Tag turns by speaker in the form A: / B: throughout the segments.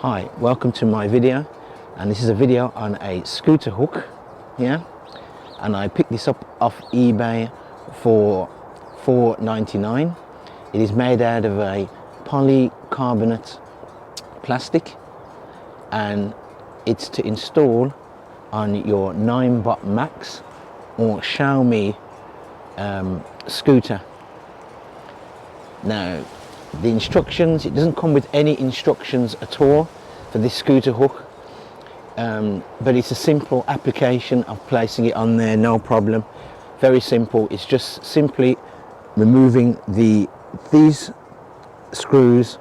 A: Hi, welcome to my video, and this is a video on a scooter hook here, and I picked this up off eBay for $4.99. It is made out of a polycarbonate plastic, and it's to install on your Ninebot Max or Xiaomi scooter. Now, the instructions, it doesn't come with any instructions at all for this scooter hook, but it's a simple application of placing it on there, no problem. Very simple. It's just simply removing these screws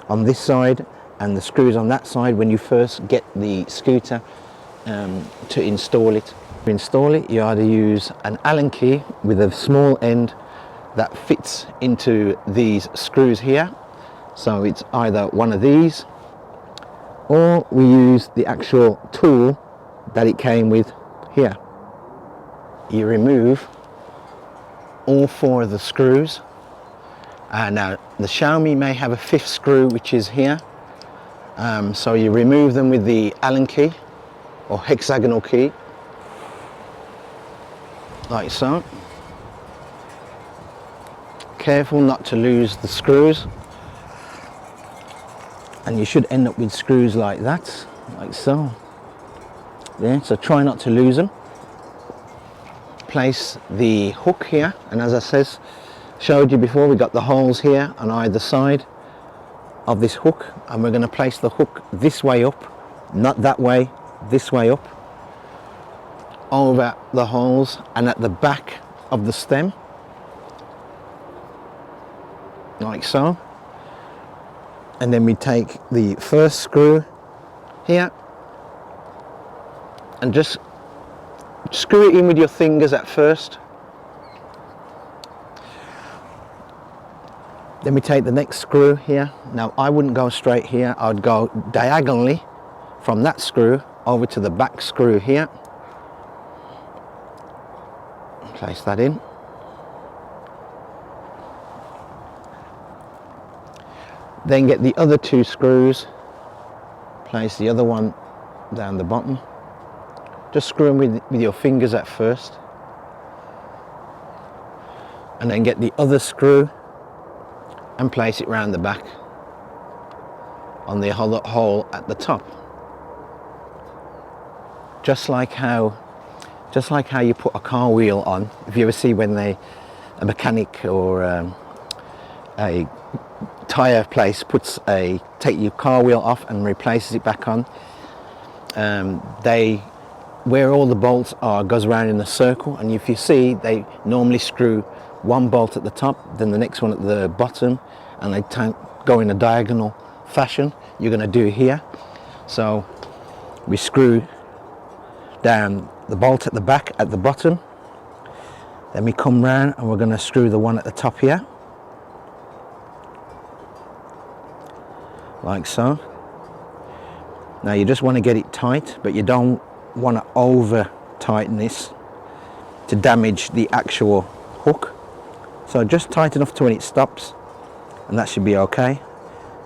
A: on this side and the screws on that side when you first get the scooter to install it. To install it, you either use an Allen key with a small end that fits into these screws here, so it's either one of these, or we use the actual tool that it came with here. You remove all four of the screws. Now the Xiaomi may have a fifth screw, which is here, so you remove them with the Allen key or hexagonal key, like so. Careful not to lose the screws, and you should end up with screws like that, like so. Yeah, so try not to lose them. Place the hook here, and as I showed you before, we got the holes here on either side of this hook, and we're going to place the hook this way up, not that way, this way up, over the holes and at the back of the stem, like so. And then we take the first screw here and just screw it in with your fingers at first. Then we take the next screw here. Now I wouldn't go straight here, I'd go diagonally from that screw over to the back screw here. Place that in. Then get the other two screws, place the other one down the bottom. Just screw them with your fingers at first, and then get the other screw and place it round the back on the hole at the top. Just like how you put a car wheel on. If you ever see when a mechanic or a tyre place take your car wheel off and replaces it back on, where all the bolts are goes around in a circle, and if you see, they normally screw one bolt at the top, then the next one at the bottom, and they go in a diagonal fashion. You're going to do here. So we screw down the bolt at the back at the bottom, then we come round and we're going to screw the one at the top here, like so. Now you just want to get it tight, but you don't want to over tighten this to damage the actual hook. So just tight enough to when it stops, and that should be okay.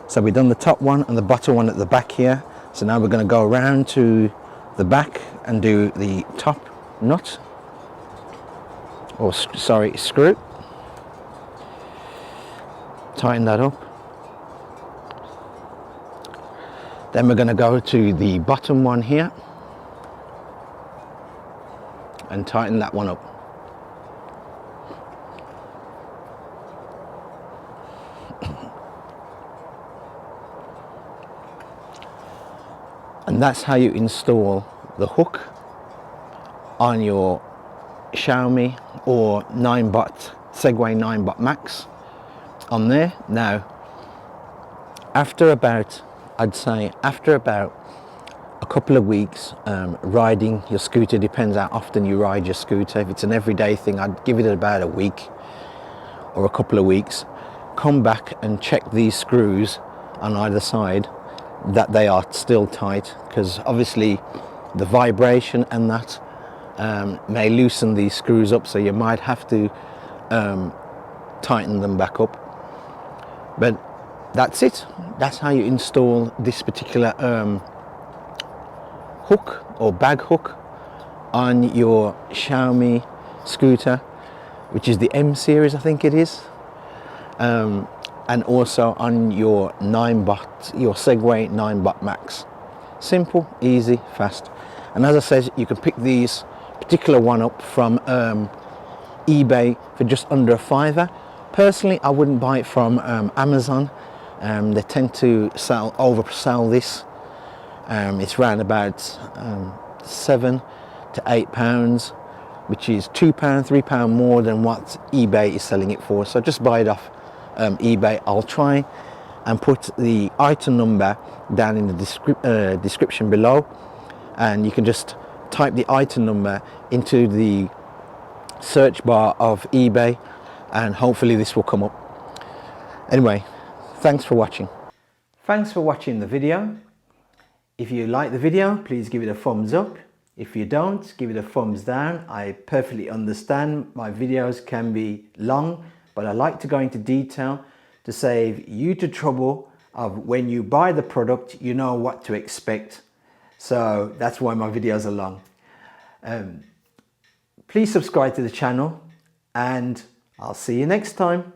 A: So we've done the top one and the bottom one at the back here. So now we're going to go around to the back and do the top nut, or sorry, screw. Tighten that up. Then we're going to go to the bottom one here and tighten that one up. And that's how you install the hook on your Xiaomi or Segway Ninebot Max on there. Now, after about a couple of weeks riding your scooter, depends how often you ride your scooter. If it's an everyday thing, I'd give it about a week or a couple of weeks. Come back and check these screws on either side that they are still tight, because obviously the vibration and that may loosen these screws up, so you might have to tighten them back up. But that's it. That's how you install this particular hook or bag hook on your Xiaomi scooter, which is the M series, I think it is, and also on your Ninebot, your Segway Ninebot Max. Simple, easy, fast. And as I said, you can pick these particular one up from eBay for just under £5. Personally, I wouldn't buy it from Amazon. They tend to oversell this. It's around about £7 to £8, which is £2, £3 more than what eBay is selling it for. So just buy it off eBay. I'll try and put the item number down in the description below, and you can just type the item number into the search bar of eBay, and hopefully this will come up. Anyway, thanks for watching. Thanks for watching the video. If you like the video, please give it a thumbs up. If you don't, give it a thumbs down. I perfectly understand my videos can be long, but I like to go into detail to save you the trouble of when you buy the product, you know what to expect. So that's why my videos are long. Please subscribe to the channel, and I'll see you next time.